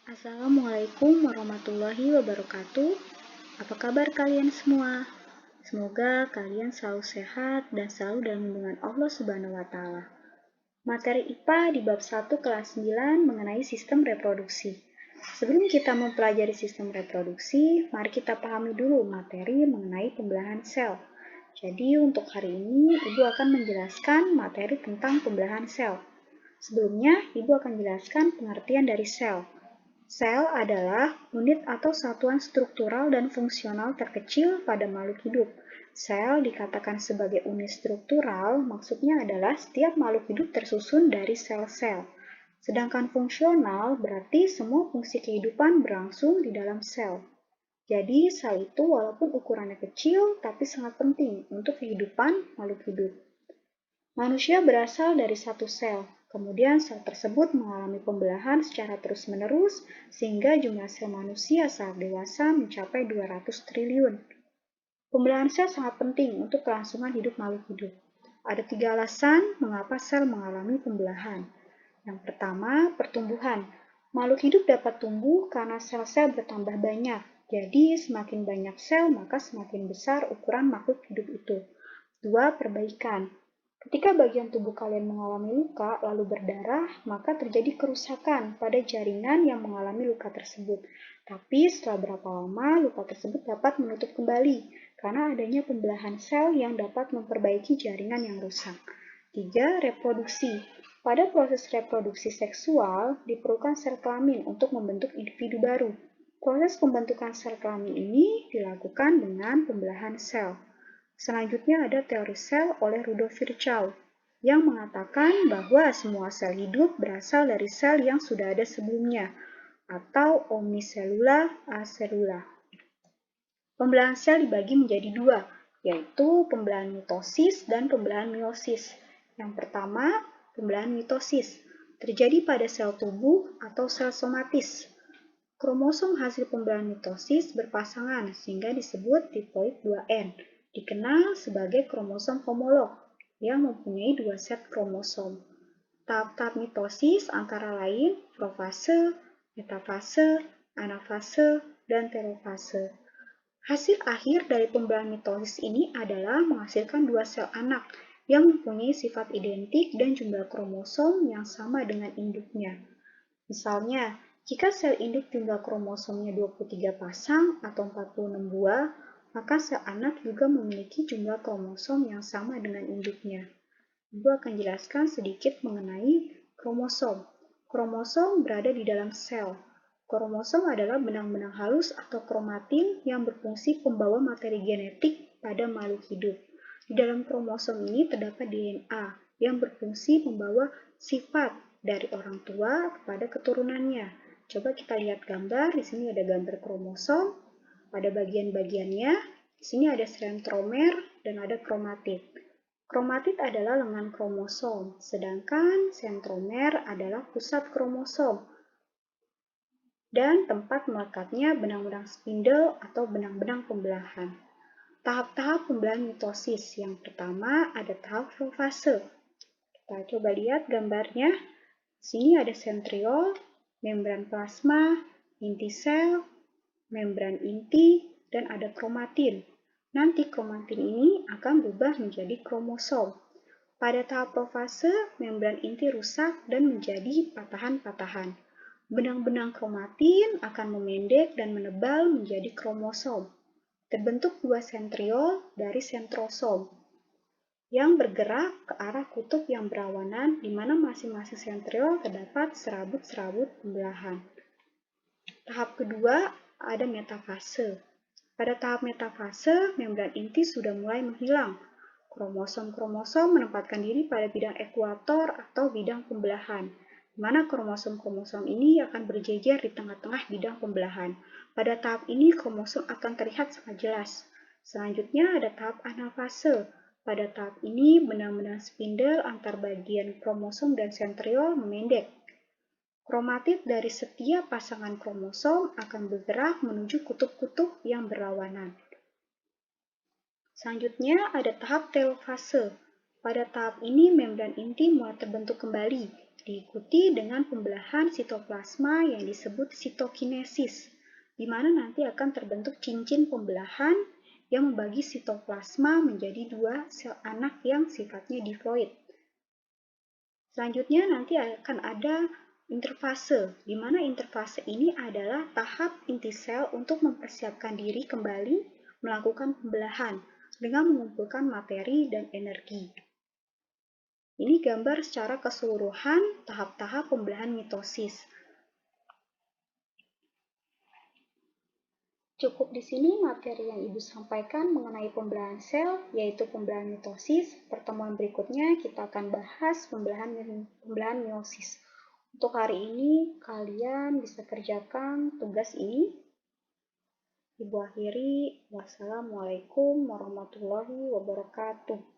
Assalamualaikum warahmatullahi wabarakatuh. Apa kabar kalian semua? Semoga kalian selalu sehat dan selalu dalam lindungan Allah Subhanahu wa taala. Materi IPA di bab 1 kelas 9 mengenai sistem reproduksi. Sebelum kita mempelajari sistem reproduksi, mari kita pahami dulu materi mengenai pembelahan sel. Jadi untuk hari ini, Ibu akan menjelaskan materi tentang pembelahan sel. Sebelumnya, Ibu akan jelaskan pengertian dari sel. Sel adalah unit atau satuan struktural dan fungsional terkecil pada makhluk hidup. Sel dikatakan sebagai unit struktural, maksudnya adalah setiap makhluk hidup tersusun dari sel-sel. Sedangkan fungsional berarti semua fungsi kehidupan berlangsung di dalam sel. Jadi, sel itu walaupun ukurannya kecil, tapi sangat penting untuk kehidupan makhluk hidup. Manusia berasal dari satu sel, kemudian sel tersebut mengalami pembelahan secara terus-menerus sehingga jumlah sel manusia saat dewasa mencapai 200 triliun. Pembelahan sel sangat penting untuk kelangsungan hidup makhluk hidup. Ada 3 alasan mengapa sel mengalami pembelahan. Yang pertama, pertumbuhan. Makhluk hidup dapat tumbuh karena sel-sel bertambah banyak. Jadi, semakin banyak sel, maka semakin besar ukuran makhluk hidup itu. 2. Perbaikan. Ketika bagian tubuh kalian mengalami luka lalu berdarah, maka terjadi kerusakan pada jaringan yang mengalami luka tersebut. Tapi setelah berapa lama, luka tersebut dapat menutup kembali karena adanya pembelahan sel yang dapat memperbaiki jaringan yang rusak. 3. Reproduksi. Pada proses reproduksi seksual, diperlukan sel kelamin untuk membentuk individu baru. Proses pembentukan sel kelamin ini dilakukan dengan pembelahan sel. Selanjutnya ada teori sel oleh Rudolf Virchow yang mengatakan bahwa semua sel hidup berasal dari sel yang sudah ada sebelumnya atau omniselula aselula. Pembelahan sel dibagi menjadi 2, yaitu pembelahan mitosis dan pembelahan meiosis. Yang pertama, pembelahan mitosis terjadi pada sel tubuh atau sel somatis. Kromosom hasil pembelahan mitosis berpasangan sehingga disebut diploid 2N. Dikenal sebagai kromosom homolog yang mempunyai 2 set kromosom. Tahap-tahap mitosis antara lain profase, metafase, anafase, dan telofase. Hasil akhir dari pembelahan mitosis ini adalah menghasilkan 2 sel anak yang mempunyai sifat identik dan jumlah kromosom yang sama dengan induknya. Misalnya, jika sel induk jumlah kromosomnya 23 pasang atau 46 buah, maka sel anak juga memiliki jumlah kromosom yang sama dengan induknya. Ibu akan jelaskan sedikit mengenai kromosom. Kromosom berada di dalam sel. Kromosom adalah benang-benang halus atau kromatin yang berfungsi pembawa materi genetik pada makhluk hidup. Di dalam kromosom ini terdapat DNA yang berfungsi membawa sifat dari orang tua kepada keturunannya. Coba kita lihat gambar. Di sini ada gambar kromosom. Pada bagian-bagiannya, di sini ada sentromer dan ada kromatid. Kromatid adalah lengan kromosom, sedangkan sentromer adalah pusat kromosom dan tempat melekatnya benang-benang spindle atau benang-benang pembelahan. Tahap-tahap pembelahan mitosis. Yang pertama ada tahap profase. Kita coba lihat gambarnya. Di sini ada sentriol, membran plasma, inti sel, membran inti, dan ada kromatin. Nanti kromatin ini akan berubah menjadi kromosom. Pada tahap profase, membran inti rusak dan menjadi patahan-patahan. Benang-benang kromatin akan memendek dan menebal menjadi kromosom. Terbentuk 2 sentriol dari sentrosom yang bergerak ke arah kutub yang berlawanan di mana masing-masing sentriol terdapat serabut-serabut pembelahan. Tahap kedua ada metafase. Pada tahap metafase, membran inti sudah mulai menghilang. Kromosom-kromosom menempatkan diri pada bidang ekuator atau bidang pembelahan, di mana kromosom-kromosom ini akan berjejer di tengah-tengah bidang pembelahan. Pada tahap ini, kromosom akan terlihat sangat jelas. Selanjutnya ada tahap anafase. Pada tahap ini, benang-benang spindle antar bagian kromosom dan sentriol memendek. Kromatid dari setiap pasangan kromosom akan bergerak menuju kutub-kutub yang berlawanan. Selanjutnya ada tahap telofase. Pada tahap ini membran inti mulai terbentuk kembali Diikuti dengan pembelahan sitoplasma yang disebut sitokinesis, di mana nanti akan terbentuk cincin pembelahan yang membagi sitoplasma menjadi dua sel anak yang sifatnya diploid. Selanjutnya nanti akan ada interfase, di mana interfase ini adalah tahap inti sel untuk mempersiapkan diri kembali melakukan pembelahan dengan mengumpulkan materi dan energi. Ini gambar secara keseluruhan tahap-tahap pembelahan mitosis. Cukup di sini materi yang Ibu sampaikan mengenai pembelahan sel, yaitu pembelahan mitosis. Pertemuan berikutnya kita akan bahas pembelahan meiosis. Untuk hari ini, kalian bisa kerjakan tugas ini. Ibu akhiri, wassalamualaikum warahmatullahi wabarakatuh.